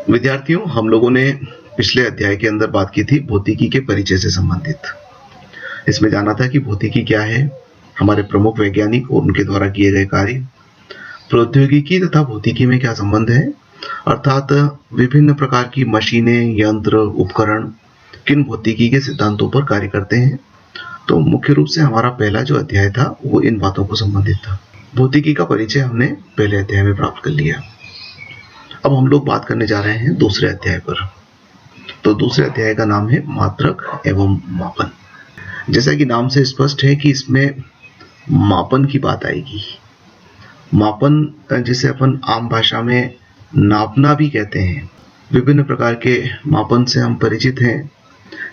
विद्यार्थियों, हम लोगों ने पिछले अध्याय के अंदर बात की थी भौतिकी के परिचय से संबंधित। इसमें जाना था कि भौतिकी क्या है, हमारे प्रमुख वैज्ञानिक और उनके द्वारा किए गए कार्य, प्रौद्योगिकी तथा भौतिकी में क्या संबंध है, अर्थात विभिन्न प्रकार की मशीनें, यंत्र, उपकरण किन भौतिकी के सिद्धांतों पर कार्य करते हैं। तो मुख्य रूप से हमारा पहला जो अध्याय था वो इन बातों को संबंधित था। भौतिकी का परिचय हमने पहले अध्याय में प्राप्त कर लिया। अब हम लोग बात करने जा रहे हैं दूसरे अध्याय पर। तो दूसरे अध्याय का नाम है मात्रक एवं मापन। जैसा कि नाम से स्पष्ट है कि इसमें मापन की बात आएगी। मापन जिसे अपन आम भाषा में नापना भी कहते हैं। विभिन्न प्रकार के मापन से हम परिचित हैं,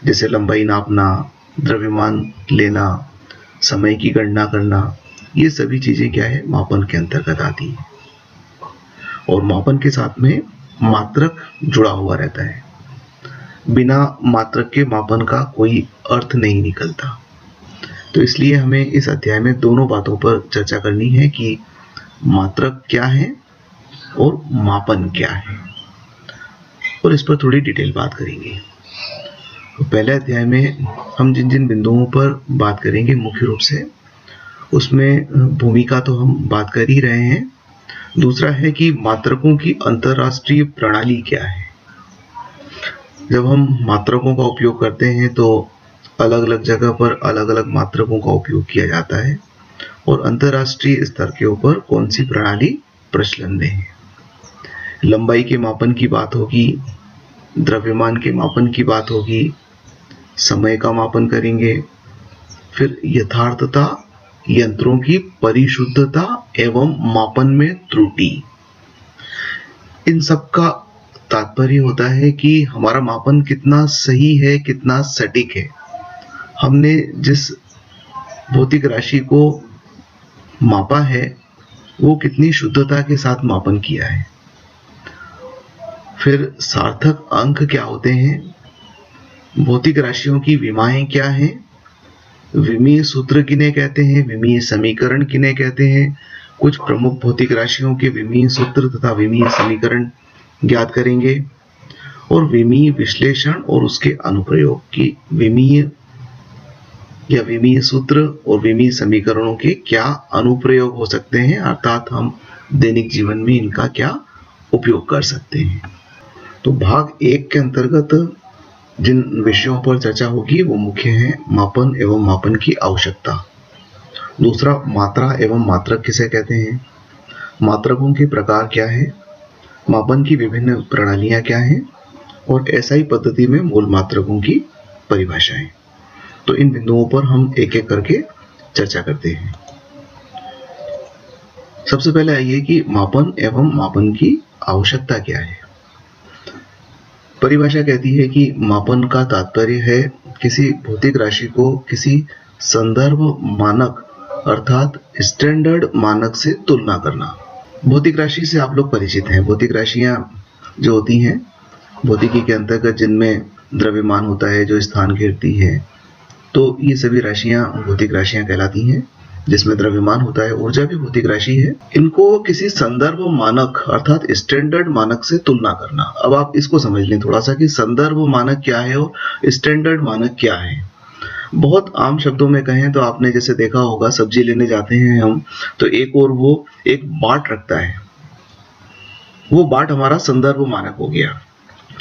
जैसे लंबाई नापना, द्रव्यमान लेना, समय की गणना करना। ये सभी चीजें क्या है, मापन के अंतर्गत आती है। और मापन के साथ में मात्रक जुड़ा हुआ रहता है। बिना मात्रक के मापन का कोई अर्थ नहीं निकलता। तो इसलिए हमें इस अध्याय में दोनों बातों पर चर्चा करनी है कि मात्रक क्या है और मापन क्या है, और इस पर थोड़ी डिटेल बात करेंगे। तो पहले अध्याय में हम जिन जिन बिंदुओं पर बात करेंगे मुख्य रूप से, उसमें भूमिका तो हम बात कर ही रहे हैं। दूसरा है कि मात्रकों की अंतरराष्ट्रीय प्रणाली क्या है। जब हम मात्रकों का उपयोग करते हैं तो अलग अलग जगह पर अलग अलग मात्रकों का उपयोग किया जाता है, और अंतरराष्ट्रीय स्तर के ऊपर कौन सी प्रणाली प्रचलन में है। लंबाई के मापन की बात होगी, द्रव्यमान के मापन की बात होगी, समय का मापन करेंगे, फिर यथार्थता, यंत्रों की परिशुद्धता एवं मापन में त्रुटि। इन सब का तात्पर्य होता है कि हमारा मापन कितना सही है, कितना सटीक है। हमने जिस भौतिक राशि को मापा है वो कितनी शुद्धता के साथ मापन किया है। फिर सार्थक अंक क्या होते हैं, भौतिक राशियों की विमाएं क्या हैं, विमीय सूत्र किन्हें कहते हैं, विमीय समीकरण किन्हें कहते हैं। कुछ प्रमुख भौतिक राशियों के विमीय सूत्र तथा विमीय समीकरण ज्ञात करेंगे, और विमीय विश्लेषण और उसके अनुप्रयोग की विमीय या विमीय सूत्र और विमीय समीकरणों के क्या अनुप्रयोग हो सकते हैं, अर्थात हम दैनिक जीवन में इनका क्या उपयोग कर सकते हैं। तो भाग 1 के अंतर्गत जिन विषयों पर चर्चा होगी वो मुख्य है मापन एवं मापन की आवश्यकता। दूसरा, मात्रा एवं मात्रक किसे कहते हैं, मात्रकों के प्रकार क्या है, मापन की विभिन्न प्रणालियां क्या हैं, और एसआई पद्धति में मूल मात्रकों की परिभाषाएं। तो इन बिंदुओं पर हम एक एक करके चर्चा करते हैं। सबसे पहले आइए कि मापन एवं मापन की आवश्यकता क्या है। परिभाषा कहती है कि मापन का तात्पर्य है किसी भौतिक राशि को किसी संदर्भ मानक अर्थात स्टैंडर्ड मानक से तुलना करना। भौतिक राशि से आप लोग परिचित हैं। भौतिक राशियां जो होती हैं भौतिकी के अंतर्गत, जिनमें द्रव्यमान होता है, जो स्थान घेरती है, तो ये सभी राशियां भौतिक राशियां कहलाती हैं। जिसमें द्रव्यमान होता है, ऊर्जा भी भौतिक राशि है। इनको किसी संदर्भ मानक अर्थात स्टैंडर्ड मानक से तुलना करना। अब आप इसको समझ लें थोड़ा सा कि संदर्भ मानक क्या है और स्टैंडर्ड मानक क्या है। बहुत आम शब्दों में कहें तो आपने जैसे देखा होगा, सब्जी लेने जाते हैं हम, तो एक और वो एक बाट रखता है, वो बाट हमारा संदर्भ मानक हो गया।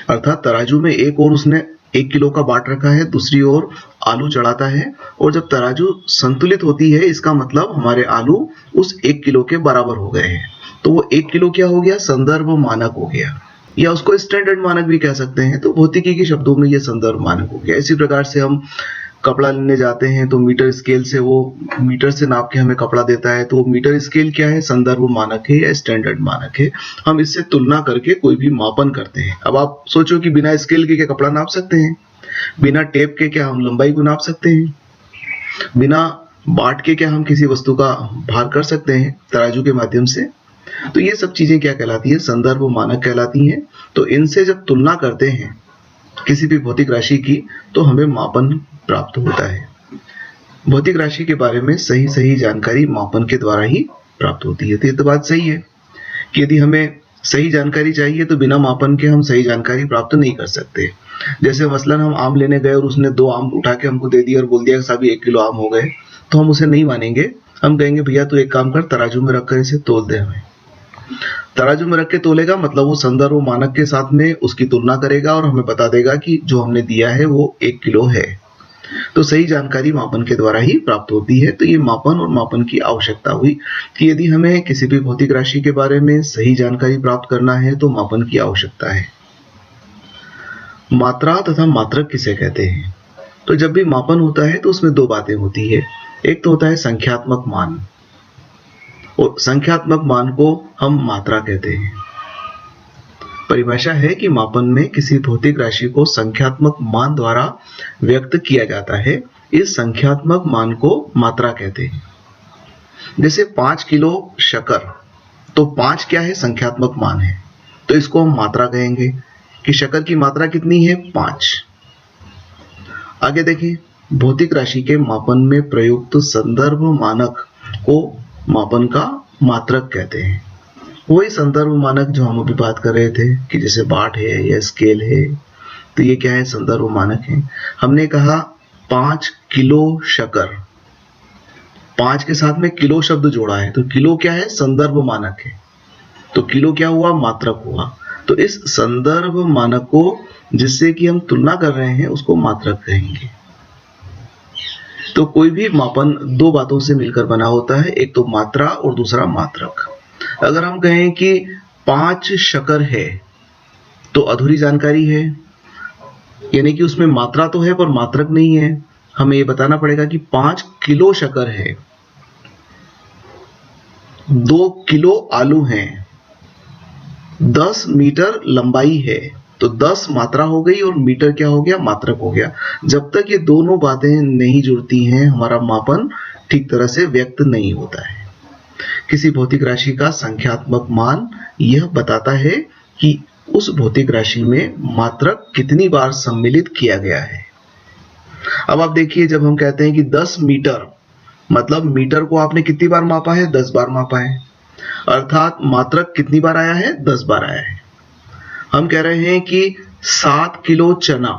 अर्थात तराजू में एक और उसने 1 किलो का बाट रखा है, दूसरी ओर आलू चढ़ाता है, और जब तराजू संतुलित होती है इसका मतलब हमारे आलू उस 1 किलो के बराबर हो गए हैं। तो वो 1 किलो क्या हो गया, संदर्भ मानक हो गया, या उसको स्टैंडर्ड मानक भी कह सकते हैं। तो भौतिकी के शब्दों में ये संदर्भ मानक हो गया। इसी प्रकार से हम कपड़ा लेने जाते हैं तो मीटर स्केल से वो मीटर से नाप के हमें कपड़ा देता है, तो मीटर स्केल क्या है, संदर्भ मानक है या स्टैंडर्ड मानक है। हम इससे तुलना करके कोई भी मापन करते हैं। अब आप सोचो कि बिना स्केल के क्या कपड़ा नाप सकते हैं, बिना टेप के क्या हम लंबाई को नाप सकते हैं, बिना बाट के क्या हम किसी वस्तु का भार कर सकते हैं तराजू के माध्यम से। तो ये सब चीजें क्या कहलाती है, संदर्भ मानक कहलाती हैं। तो इनसे जब तुलना करते हैं किसी भी भौतिक राशि की तो हमें मापन प्राप्त होता है। भौतिक राशि के बारे में सही जानकारी मापन के द्वारा ही प्राप्त होती है। तो ये तो बात सही है कि यदि हमें सही जानकारी चाहिए तो बिना मापन के हम सही जानकारी प्राप्त नहीं कर सकते। जैसे मसलन हम आम लेने गए और उसने 2 आम उठा के हमको दे दिया और बोल दिया कि साहब 1 किलो आम हो गए, तो हम उसे नहीं मानेंगे। हम कहेंगे भैया तू एक काम कर, तराजू में रखकर इसे तोल दे हमें। तराजू में रख के तोलेगा मतलब वो संदर्भ मानक के साथ में उसकी तुलना करेगा और हमें बता देगा कि जो हमने दिया है वो 1 किलो है। तो सही जानकारी मापन के द्वारा ही प्राप्त होती है। तो ये मापन और मापन की आवश्यकता हुई कि यदि हमें किसी भी भौतिक राशि के बारे में सही जानकारी प्राप्त करना है तो मापन की आवश्यकता है। मात्रा तथा मात्रक किसे कहते हैं? तो जब भी मापन होता है तो उसमें 2 बातें होती है। एक तो होता है संख्यात्मक मान, और संख्यात्मक मान को हम मात्रा कहते हैं। परिभाषा है कि मापन में किसी भौतिक राशि को संख्यात्मक मान द्वारा व्यक्त किया जाता है। इस संख्यात्मक मान को मात्रा कहते हैं। जैसे 5 किलो शक्कर, तो 5 क्या है? संख्यात्मक मान है, तो इसको हम मात्रा कहेंगे कि शक्कर की मात्रा कितनी है? 5। आगे देखिए, भौतिक राशि के मापन में प्रयुक्त संदर्भ मानक को मापन का मात्रक कहते हैं। वही संदर्भ मानक जो हम अभी बात कर रहे थे कि जैसे बाट है या स्केल है, तो ये क्या है? संदर्भ मानक है। हमने कहा 5 किलो शक्कर, 5 के साथ में किलो शब्द जोड़ा है, तो किलो क्या है? संदर्भ मानक है, तो किलो क्या हुआ? मात्रक हुआ। तो इस संदर्भ मानक को जिससे कि हम तुलना कर रहे हैं उसको मात्रक कहेंगे। तो कोई भी मापन 2 बातों से मिलकर बना होता है, एक तो मात्रा और दूसरा मात्रक। अगर हम कहें कि 5 शक्कर है तो अधूरी जानकारी है, यानी कि उसमें मात्रा तो है पर मात्रक नहीं है। हमें ये बताना पड़ेगा कि 5 किलो शक्कर है, 2 किलो आलू हैं, 10 मीटर लंबाई है, तो 10 मात्रा हो गई और मीटर क्या हो गया? मात्रक हो गया। जब तक ये दोनों बातें नहीं जुड़ती हैं हमारा मापन ठीक तरह से व्यक्त नहीं होता है। किसी भौतिक राशि का संख्यात्मक मान यह बताता है कि उस भौतिक राशि में मात्रक कितनी बार सम्मिलित किया गया है। अब आप देखिए, जब हम कहते हैं कि 10 मीटर, मतलब मीटर को आपने कितनी बार मापा है? 10 बार मापा है, अर्थात मात्रक कितनी बार आया है? 10 बार आया है। हम कह रहे हैं कि 7 किलो चना,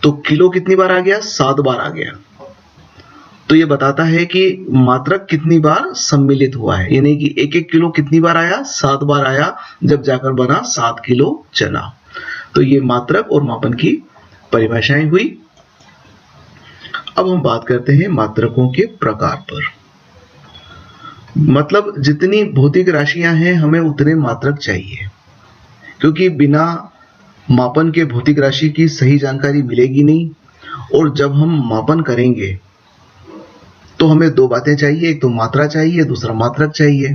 तो किलो कितनी बार आ गया? 7 बार आ गया। तो ये बताता है कि मात्रक कितनी बार सम्मिलित हुआ है, यानी कि 1-1 किलो कितनी बार आया? 7 बार आया, जब जाकर बना 7 किलो चना। तो ये मात्रक और मापन की परिभाषाएं हुई। अब हम बात करते हैं मात्रकों के प्रकार पर। मतलब जितनी भौतिक राशियां हैं हमें उतने मात्रक चाहिए, क्योंकि बिना मापन के भौतिक राशि की सही जानकारी मिलेगी नहीं। और जब हम मापन करेंगे तो हमें 2 बातें चाहिए, एक तो मात्रा चाहिए, दूसरा मात्रक चाहिए।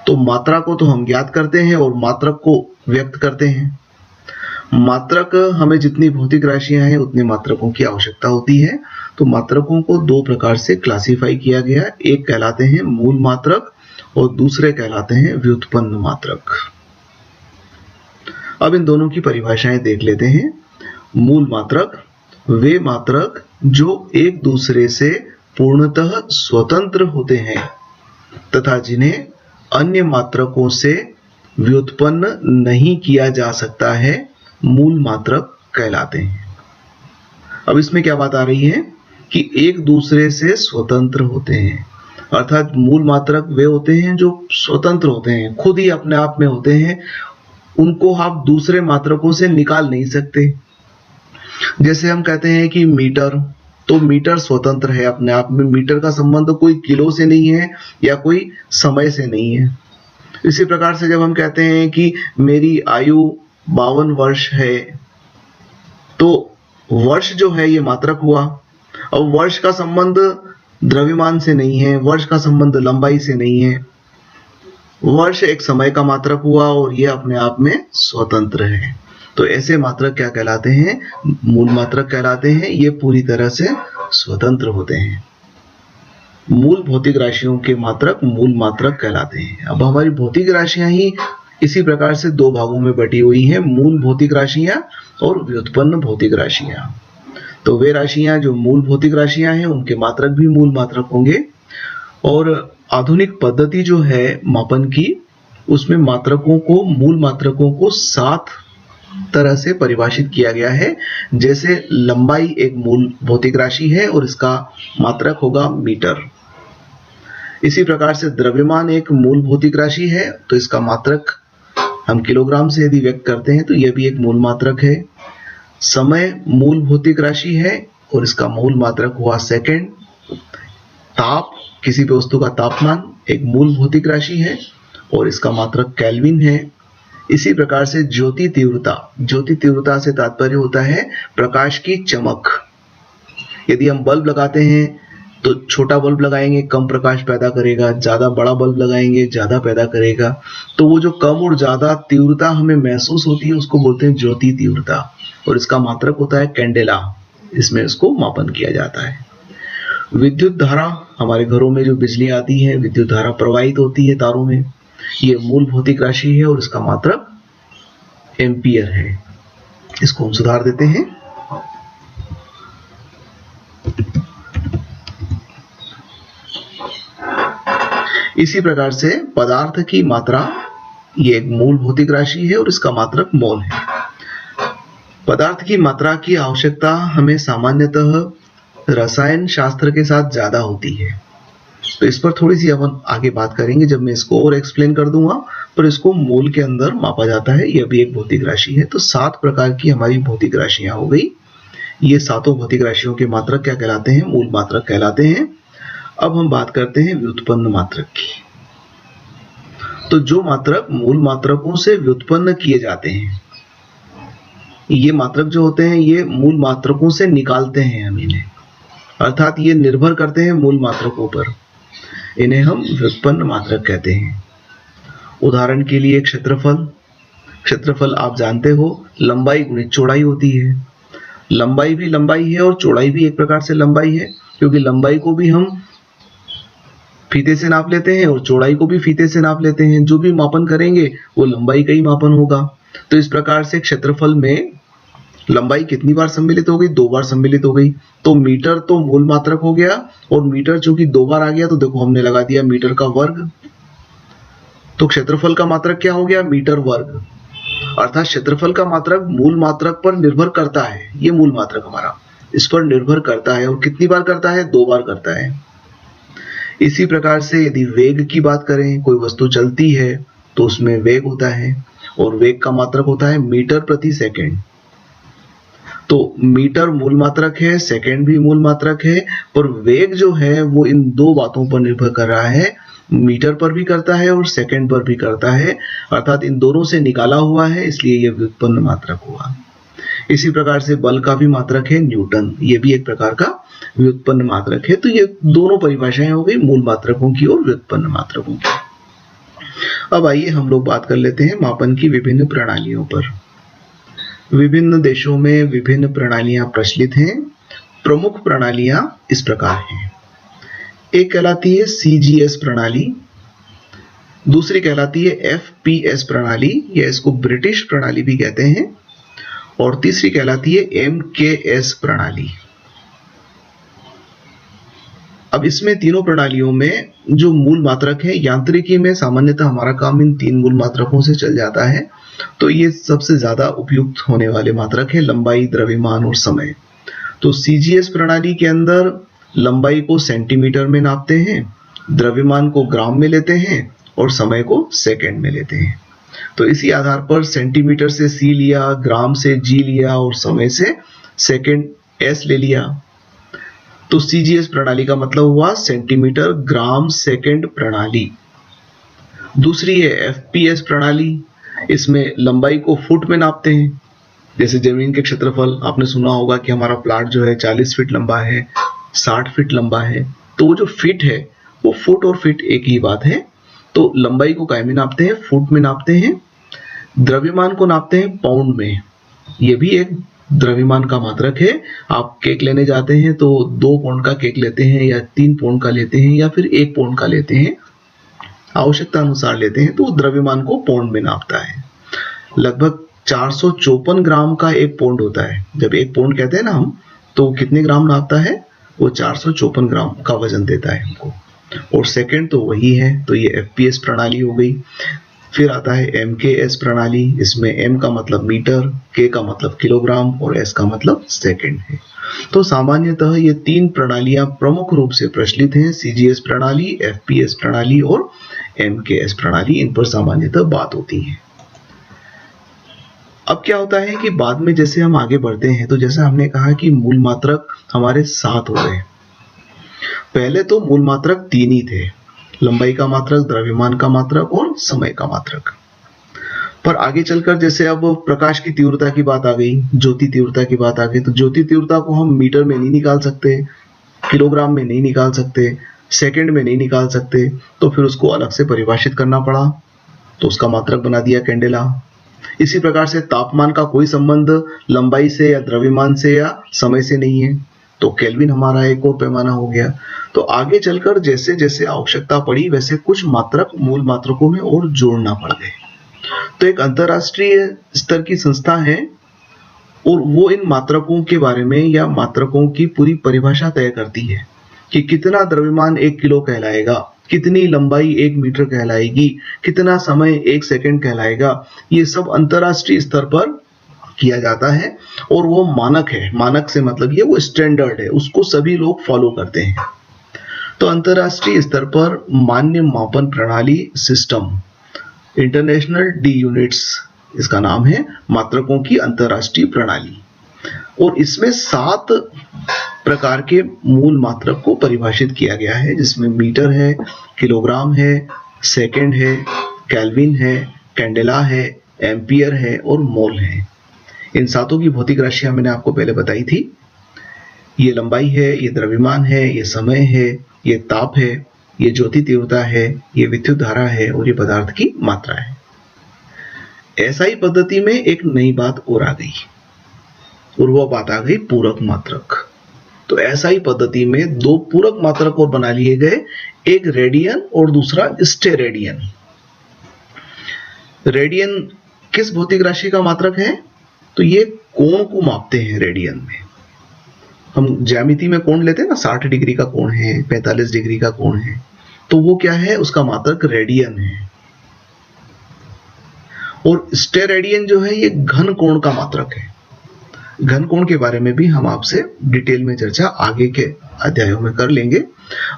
तो मात्रा को तो हम ज्ञात करते हैं और मात्रक को व्यक्त करते हैं। मात्रक, हमें जितनी भौतिक राशियां हैं उतने मात्रकों की आवश्यकता होती है। तो मात्रकों को 2 प्रकार से क्लासिफाई किया गया, एक कहलाते हैं मूल मात्रक और दूसरे कहलाते हैं व्युत्पन्न मात्रक। अब इन दोनों की परिभाषाएं देख लेते हैं। मूल मात्रक वे मात्रक जो एक दूसरे से पूर्णतः स्वतंत्र होते हैं तथा जिन्हें अन्य मात्रकों से व्युत्पन्न नहीं किया जा सकता है, मूल मात्रक कहलाते हैं। अब इसमें क्या बात आ रही है कि एक दूसरे से स्वतंत्र होते हैं, अर्थात मूल मात्रक वे होते हैं जो स्वतंत्र होते हैं, खुद ही अपने आप में होते हैं, उनको आप दूसरे मात्रकों से निकाल नहीं सकते। जैसे हम कहते हैं कि मीटर, तो मीटर स्वतंत्र है अपने आप में, मीटर का संबंध कोई किलो से नहीं है या कोई समय से नहीं है। इसी प्रकार से जब हम कहते हैं कि मेरी आयु 52 वर्ष है, तो वर्ष जो है ये मात्रक हुआ। अब वर्ष का संबंध द्रव्यमान से नहीं है, वर्ष का संबंध लंबाई से नहीं है, वर्ष एक समय का मात्रक हुआ और ये अपने आप में स्वतंत्र है। तो ऐसे मात्रक क्या कहलाते हैं? मूल मात्रक कहलाते हैं। ये पूरी तरह से स्वतंत्र होते हैं। मूल भौतिक राशियों के मात्रक मूल मात्रक कहलाते हैं। अब हमारी भौतिक राशियां ही इसी प्रकार से 2 भागों में बटी हुई हैं, मूल भौतिक राशियां और व्युत्पन्न भौतिक राशियां। तो वे राशियां जो मूल भौतिक राशियां हैं उनके मात्रक भी मूल मात्रक होंगे। और आधुनिक पद्धति जो है मापन की, उसमें मात्रकों को, मूल मात्रकों को 7 तरह से परिभाषित किया गया है। जैसे लंबाई एक मूल भौतिक राशि है और इसका मात्रक होगा मीटर। इसी प्रकार से द्रव्यमान एक मूल भौतिक राशि है तो इसका मात्रक हम किलोग्राम से यदि व्यक्त करते हैं तो यह भी एक मूल मात्रक है। समय मूल भौतिक राशि है और इसका मूल मात्रक हुआ सेकंड। ताप, किसी भी वस्तु का तापमान एक मूल भौतिक राशि है और इसका मात्रक केल्विन है। इसी प्रकार से ज्योति तीव्रता से तात्पर्य होता है प्रकाश की चमक। यदि हम बल्ब लगाते हैं तो छोटा बल्ब लगाएंगे कम प्रकाश पैदा करेगा, ज्यादा बड़ा बल्ब लगाएंगे ज्यादा पैदा करेगा। तो वो जो कम और ज्यादा तीव्रता हमें महसूस होती है उसको बोलते हैं ज्योति तीव्रता और इसका मात्रक होता है कैंडेला। इसमें इसको मापन किया जाता है। विद्युत धारा, हमारे घरों में जो बिजली आती है, विद्युत धारा प्रवाहित होती है तारों में, ये मूल भौतिक राशि है और इसका मात्रक एम्पियर है। इसको हम सुधार देते हैं। इसी प्रकार से पदार्थ की मात्रा, ये एक मूल भौतिक राशि है और इसका मात्रक मोल है। पदार्थ की मात्रा की आवश्यकता हमें सामान्यतः रसायन शास्त्र के साथ ज्यादा होती है, तो इस पर थोड़ी सी अपन आगे बात करेंगे जब मैं इसको और एक्सप्लेन कर दूंगा। पर इसको मोल के अंदर मापा जाता है, यह भी एक भौतिक राशि है। तो 7 प्रकार की हमारी भौतिक राशियां हो गई। ये 7 भौतिक राशियों के मात्रक क्या कहलाते हैं? मूल मात्रक कहलाते हैं। अब हम बात करते हैं व्युत्पन्न मात्रक की। तो जो मात्रक मूल मात्रकों से व्युत्पन्न किए जाते हैं, ये मात्रक जो होते हैं ये मूल मात्रकों से निकालते हैं हम इन्हें, अर्थात ये निर्भर करते हैं मूल मात्रकों पर, इन्हें हम व्युत्पन्न मात्रक कहते हैं। उदाहरण के लिए क्षेत्रफल आप जानते हो लंबाई गुणित चौड़ाई होती है। लंबाई भी लंबाई है और चौड़ाई भी एक प्रकार से लंबाई है, क्योंकि लंबाई को भी हम फीते से नाप लेते हैं और चौड़ाई को भी फीते से नाप लेते हैं। जो भी मापन करेंगे वो लंबाई का ही मापन होगा। तो इस प्रकार से क्षेत्रफल में लंबाई कितनी बार सम्मिलित हो गई? 2 बार सम्मिलित हो गई। तो मीटर तो मूल मात्रक हो गया और मीटर चूंकि 2 बार आ गया तो देखो हमने लगा दिया मीटर का वर्ग। तो क्षेत्रफल का मात्रक क्या हो गया? मीटर वर्ग। अर्थात क्षेत्रफल का मात्रक मूल मात्रक पर निर्भर करता है। ये मूल मात्रक हमारा इस पर निर्भर करता है और कितनी बार करता है? 2 बार करता है। इसी प्रकार से यदि वेग की बात करें, कोई वस्तु चलती है तो उसमें वेग होता है और वेग का मात्रक होता है मीटर प्रति सेकंड। तो मीटर मूल मात्रक है, सेकंड भी मूल मात्रक है, पर वेग जो है वो इन 2 बातों पर निर्भर कर रहा है, मीटर पर भी करता है और सेकंड पर भी करता है। अर्थात इन दोनों से निकाला हुआ है, इसलिए यह व्युत्पन्न मात्रक हुआ। इसी प्रकार से बल का भी मात्रक है न्यूटन, ये भी एक प्रकार का व्युत्पन्न मात्रक है। तो ये दोनों परिभाषाएं हो गई मूल मात्रकों की और व्युत्पन्न मात्रकों की। अब आइए हम लोग बात कर लेते हैं मापन की विभिन्न प्रणालियों पर। विभिन्न देशों में विभिन्न प्रणालियां प्रचलित हैं। प्रमुख प्रणालियां इस प्रकार हैं। एक कहलाती है CGS प्रणाली, दूसरी कहलाती है FPS प्रणाली, या इसको ब्रिटिश प्रणाली भी कहते हैं, और तीसरी कहलाती है MKS प्रणाली। अब इसमें तीनों प्रणालियों में जो मूल मात्रक है, यांत्रिकी में सामान्यतः हमारा काम इन 3 मूल मात्रकों से चल जाता है। तो ये सबसे ज्यादा उपयुक्त होने वाले मात्रक है, लंबाई, द्रव्यमान और समय। तो CGS प्रणाली के अंदर लंबाई को सेंटीमीटर में नापते हैं, द्रव्यमान को ग्राम में लेते हैं और समय को सेकंड में लेते हैं। तो इसी आधार पर सेंटीमीटर से C लिया, ग्राम से G लिया और समय से सेकंड S ले लिया। तो CGS प्रणाली का मतलब हुआ सेंटीमीटर ग्राम सेकंड प्रणाली। दूसरी है FPS प्रणाली, इसमें लंबाई को फुट में नापते हैं। जैसे जमीन के क्षेत्रफल, आपने सुना होगा कि हमारा प्लाट जो है 40 फीट लंबा है, 60 फीट लंबा है। तो वो जो फीट है वो फुट और फीट एक ही बात है। तो लंबाई को काय में नापते हैं? फुट में नापते हैं। द्रव्यमान को नापते हैं पाउंड में, ये भी एक द्रव्यमान का मात्रक है। आप केक लेने जाते हैं तो 2 पाउंड का केक लेते हैं या 3 पाउंड का लेते हैं या फिर 1 पाउंड का लेते हैं, आवश्यकता अनुसार लेते हैं, तो द्रव्यमान को पाउंड में नापता है। लगभग 454 ग्राम का 1 पाउंड होता है। जब 1 पाउंड कहते हैं ना हम, तो कितने ग्राम नापता है? वो 454 ग्राम का वजन देता है हमको। और सेकंड तो वही है। तो ये FPS प्रणाली हो गई। फिर आता है MKS प्रणाली, इसमें M का मतलब मीटर, K का मतलब किलोग्राम और S का मतलब सेकंड है। तो सामान्यतः ये 3 प्रणालियां प्रमुख रूप से प्रचलित हैं, CGS प्रणाली, FPS प्रणाली और MKS प्रणाली। इन पर सामान्यतः बात होती है। अब क्या होता है कि बाद में जैसे हम आगे बढ़ते हैं तो जैसा हमने कहा कि मूल मात्रक हमारे 7 हो गए। पहले तो मूल मात्रक 3 ही थे, लंबाई का मात्रक, द्रव्यमान का मात्रक और समय का मात्रक। पर आगे चलकर जैसे अब प्रकाश की तीव्रता की बात आ गई, ज्योति तीव्रता की बात आ गई, तो ज्योति तीव्रता को हम मीटर में नहीं निकाल सकते, किलोग्राम में नहीं निकाल सकते, सेकंड में नहीं निकाल सकते, तो फिर उसको अलग से परिभाषित करना पड़ा, तो उसका मात्रक बना दिया कैंडेला। इसी प्रकार से तापमान का कोई संबंध लंबाई से या द्रव्यमान से या समय से नहीं है, तो केल्विन हमारा एक और पैमाना हो गया। तो आगे चलकर जैसे जैसे आवश्यकता पड़ी वैसे कुछ मात्रक मूल मात्रकों में और जोड़ना पड़ गए। तो एक अंतरराष्ट्रीय स्तर की संस्था है और वो इन मात्रकों के बारे में या मात्रकों की पूरी परिभाषा तय करती है कि कितना द्रव्यमान 1 किलो कहलाएगा, कितनी लंबाई 1 मीटर कहलाएगी, कितना समय 1 सेकंड कहलाएगा। ये सब अंतरराष्ट्रीय स्तर पर किया जाता है और वो मानक है। मानक से मतलब ये वो स्टैंडर्ड है, उसको सभी लोग फॉलो करते हैं। तो अंतरराष्ट्रीय स्तर पर मान्य मापन प्रणाली सिस्टम, इंटरनेशनल डी यूनिट्स इसका नाम है, मात्रकों की अंतरराष्ट्रीय प्रणाली। और इसमें 7 प्रकार के मूल मात्रक को परिभाषित किया गया है, जिसमें मीटर है, किलोग्राम है, सेकंड है, केल्विन है, कैंडेला है, एम्पियर है और मोल है। इन 7 की भौतिक राशियां मैंने आपको पहले बताई थी। ये लंबाई है, ये द्रव्यमान है, ये समय है, ये ताप है, ये ज्योति तीव्रता है, ये विद्युत धारा है और ये पदार्थ की मात्रा है। SI पद्धति में एक नई बात और आ गई और वो बात आ गई पूरक मात्रक। तो SI पद्धति में 2 पूरक मात्रक और बना लिए गए, एक रेडियन और दूसरा स्टेरेडियन। रेडियन किस भौतिक राशि का मात्रक है? तो ये कोण को मापते हैं रेडियन में। हम ज्यामिति में कोण लेते हैं ना, 60 डिग्री का कोण है, 45 डिग्री का कोण है, तो वो क्या है, उसका मात्रक रेडियन है। और स्टेरेडियन जो है ये घन कोण का मात्रक है। घन कोण के बारे में भी हम आपसे डिटेल में चर्चा आगे के अध्यायों में कर लेंगे।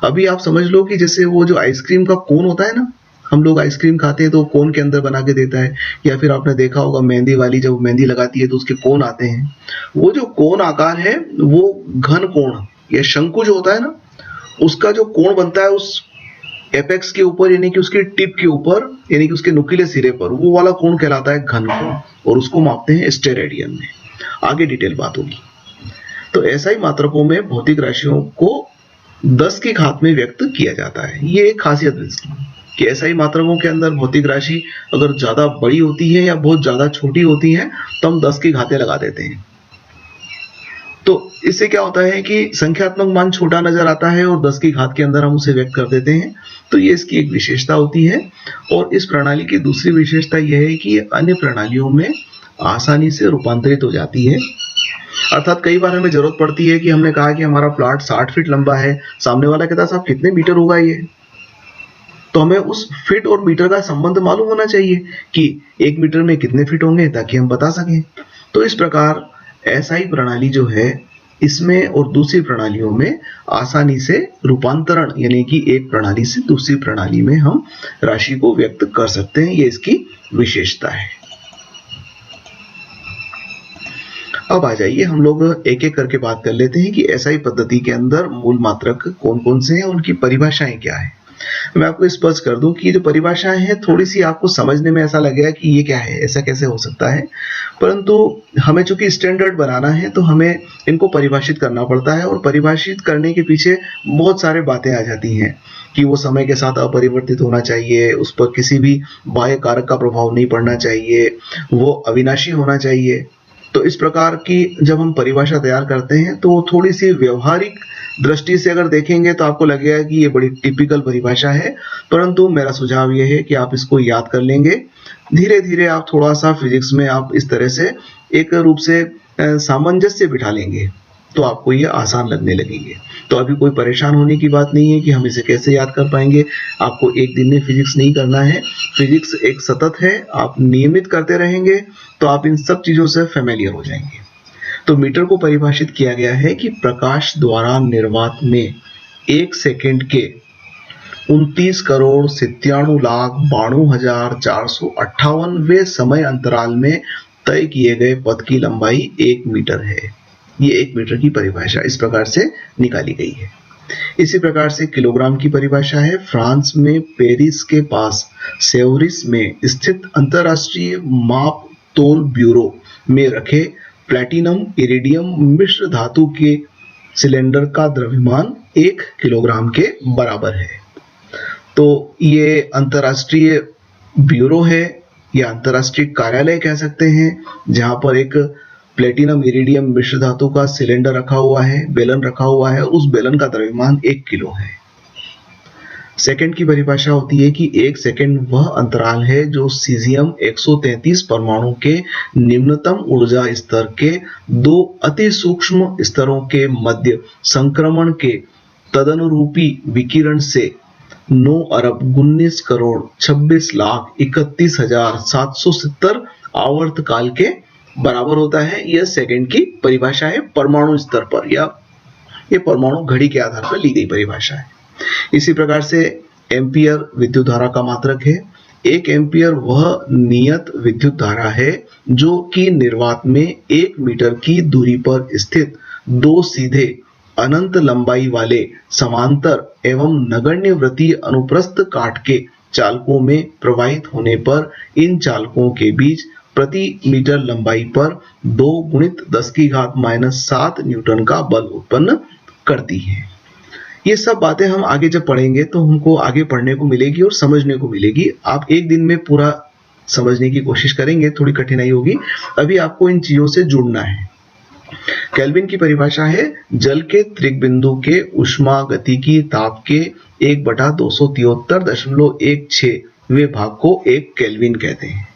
अभी आप समझ लो कि जैसे वो जो आइसक्रीम का कोन होता है ना, हम लोग आइसक्रीम खाते हैं तो कोन के अंदर बना के देता है, या फिर आपने देखा होगा मेहंदी वाली जब मेहंदी लगाती है तो उसके कोन आते हैं। वो जो कोन आकार है वो घन कोण या शंकु जो होता है ना, उसका जो कोण बनता है उस एपेक्स के ऊपर यानी कि उसके टिप के ऊपर यानी कि उसके नुकीले सिरे पर, वो वाला कोण कहलाता है घन कोण और उसको मापते हैं स्टेरेडियन में। आगे डिटेल बात होगी। तो SI मात्रकों में भौतिक राशियों को 10 की घात में व्यक्त किया जाता है। ये एक खासियत है इसकी कि SI मात्रकों के अंदर भौतिक राशि अगर ज्यादा बड़ी होती है या बहुत ज्यादा छोटी होती है तो हम 10 की घातें लगा देते हैं। तो इससे क्या होता है कि संख्यात्मक मान छोटा नजर आता है और 10 की घात के अंदर हम उसे व्यक्त कर देते हैं। तो ये इसकी एक विशेषता होती है। और इस प्रणाली की दूसरी विशेषता यह है कि अन्य प्रणालियों में आसानी से रूपांतरित हो जाती है। अर्थात कई बार हमें जरूरत पड़ती है कि हमने कहा कि हमारा प्लॉट 60 फीट लंबा है, सामने वाला कहता है साहब कितने मीटर होगा ये, तो हमें उस फीट और मीटर का संबंध मालूम होना चाहिए कि 1 मीटर में कितने फीट होंगे, ताकि हम बता सकें। तो इस प्रकार SI प्रणाली जो है इसमें और दूसरी प्रणालियों में आसानी से रूपांतरण यानी कि एक प्रणाली से दूसरी प्रणाली में हम राशि को व्यक्त कर सकते हैं। ये इसकी विशेषता है। अब आ जाइए हम लोग एक एक करके बात कर लेते हैं कि SI पद्धति के अंदर मूल मात्रक कौन कौन से हैं, उनकी परिभाषाएं क्या है। मैं आपको स्पष्ट कर दूं कि जो परिभाषाएं हैं थोड़ी सी आपको समझने में ऐसा लगेगा कि ये क्या है, ऐसा कैसे हो सकता है, परंतु हमें चूंकि स्टैंडर्ड बनाना है तो हमें इनको परिभाषित करना पड़ता है। और परिभाषित करने के पीछे बहुत सारे बातें आ जाती हैं कि वो समय के साथ अपरिवर्तित होना चाहिए, उस पर किसी भी बाह्य कारक का प्रभाव नहीं पड़ना चाहिए, वो अविनाशी होना चाहिए। तो इस प्रकार की जब हम परिभाषा तैयार करते हैं तो थोड़ी सी व्यवहारिक दृष्टि से अगर देखेंगे तो आपको लगेगा कि ये बड़ी टिपिकल परिभाषा है, परंतु मेरा सुझाव ये है कि आप इसको याद कर लेंगे। धीरे धीरे आप थोड़ा सा फिजिक्स में आप इस तरह से एक रूप से सामंजस्य बिठा लेंगे तो आपको ये आसान लगने लगेंगे। तो अभी कोई परेशान होने की बात नहीं है कि हम इसे कैसे याद कर पाएंगे। आपको एक दिन में फिजिक्स नहीं करना है, फिजिक्स एक सतत है, आप नियमित करते रहेंगे तो आप इन सब चीजों से फेमिलियर हो जाएंगे। तो मीटर को परिभाषित किया गया है कि प्रकाश द्वारा निर्वात में 1 सेकंड के 29,97,92,458वें समय अंतराल में तय किए गए पथ की लंबाई 1 मीटर है। ये 1 मीटर की परिभाषा इस प्रकार से निकाली गई है। इसी प्रकार से किलोग्राम की परिभाषा है। फ्रांस में पेरिस के पास सेवरिस में स्थित अंतरराष्ट्रीय माप तोल ब्यूरो में रखे प्लैटिनम इरिडियम मिश्र धातु के सिलेंडर का द्रव्यमान 1 किलोग्राम के बराबर है। तो ये अंतरराष्ट्रीय ब्यूरो है या अंतरराष्ट्रीय कार्यालय कह सकते हैं, जहां पर एक प्लेटिनम इरिडियम मिश्र धातु का सिलेंडर रखा हुआ है, बेलन रखा हुआ है, उस बेलन का द्रव्यमान 1 किलो है। सेकंड की परिभाषा होती है कि 1 सेकंड वह अंतराल है जो सीजियम 133 परमाणु के निम्नतम ऊर्जा स्तर के 2 अति सूक्ष्म स्तरों के मध्य संक्रमण के तदनुरूपी विकिरण से 9,26,26,31,770 आवर्त काल के बराबर होता है। यह सेकंड की परिभाषा है परमाणु स्तर पर, या ये परमाणु घड़ी के आधार पर ली गई परिभाषा है। इसी प्रकार से एम्पियर विद्युत धारा का मात्रक है। 1 एम्पियर वह नियत विद्युत धारा है जो कि निर्वात में 1 मीटर की दूरी पर स्थित 2 सीधे अनंत लंबाई वाले समांतर एवं नगण्य वृत्तीय अनुप्रस्थ काट के चालकों में प्रवाहित होने पर इन चालकों के बीच प्रति मीटर लंबाई पर 2 × 10⁻⁷ न्यूटन का बल उत्पन्न करती है। ये सब बातें हम आगे जब पढ़ेंगे तो हमको आगे पढ़ने को मिलेगी और समझने को मिलेगी। आप एक दिन में पूरा समझने की कोशिश करेंगे, थोड़ी कठिनाई होगी। अभी आपको इन चीजों से जुड़ना है। केल्विन की परिभाषा है जल के त्रिक बिंदु के उष्मागतिकी ताप के 1/273.16वें भाग को 1 केल्विन कहते हैं।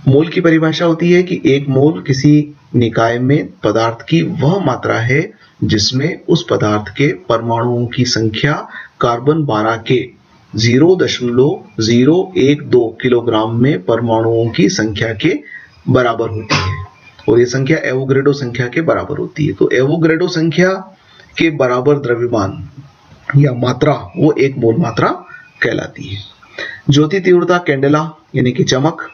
मोल की परिभाषा होती है कि 1 मोल किसी निकाय में पदार्थ की वह मात्रा है जिसमें उस पदार्थ के परमाणुओं की संख्या कार्बन 12 के 0.012 किलोग्राम में परमाणुओं की संख्या के बराबर होती है, और ये संख्या एवोग्रेडो संख्या के बराबर होती है। तो एवोग्रेडो संख्या के बराबर द्रव्यमान या मात्रा वो 1 मोल मात्रा कहलाती है। ज्योति तीव्रता कैंडेला यानी कि चमक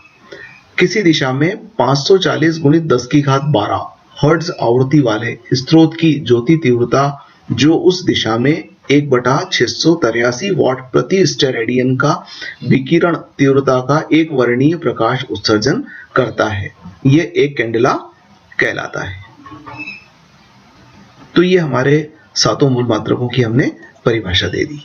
किसी दिशा में 540 × 10⁻12 हर्ट्ज आवृत्ति वाले स्रोत की ज्योति तीव्रता जो उस दिशा में 1/683 वाट प्रति स्टेरेडियन का विकिरण तीव्रता का एक वर्णीय प्रकाश उत्सर्जन करता है, यह 1 कैंडेला कहलाता है। तो ये हमारे 7 मूल मात्रकों की हमने परिभाषा दे दी।